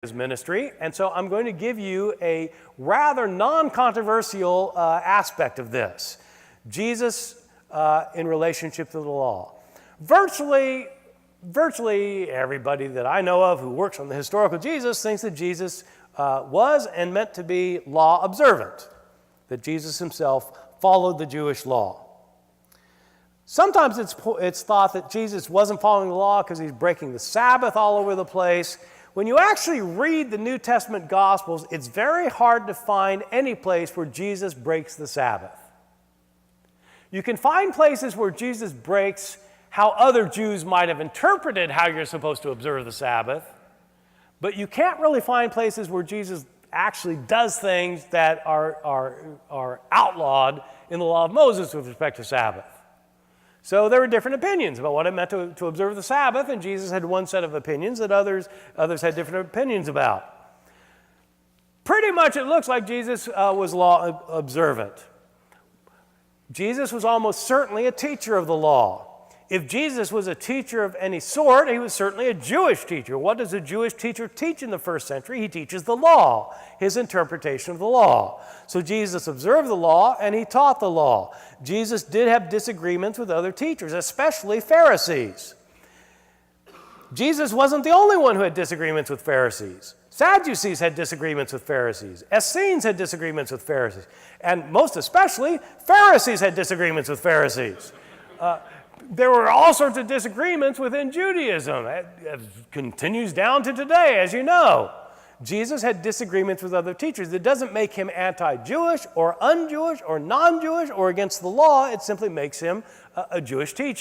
his ministry, and so I'm going to give you a rather non-controversial aspect of this. Jesus in relationship to the law. Virtually everybody that I know of who works on the historical Jesus thinks that Jesus was and meant to be law observant, that Jesus himself followed the Jewish law. Sometimes it's thought that Jesus wasn't following the law because he's breaking the Sabbath all over the place. When you actually read the New Testament Gospels, it's very hard to find any place where Jesus breaks the Sabbath. You can find places where Jesus breaks how other Jews might have interpreted how you're supposed to observe the Sabbath, but you can't really find places where Jesus actually does things that are outlawed in the law of Moses with respect to Sabbath. So there were different opinions about what it meant to observe the Sabbath, and Jesus had one set of opinions that others had different opinions about. Pretty much it looks like Jesus was law observant. Jesus was almost certainly a teacher of the law. If Jesus was a teacher of any sort, he was certainly a Jewish teacher. What does a Jewish teacher teach in the first century? He teaches the law, his interpretation of the law. So Jesus observed the law and he taught the law. Jesus did have disagreements with other teachers, especially Pharisees. Jesus wasn't the only one who had disagreements with Pharisees. Sadducees had disagreements with Pharisees. Essenes had disagreements with Pharisees. And most especially, Pharisees had disagreements with Pharisees. There were all sorts of disagreements within Judaism. It continues down to today, as you know. Jesus had disagreements with other teachers. It doesn't make him anti-Jewish or un-Jewish or non-Jewish or against the law. It simply makes him a Jewish teacher.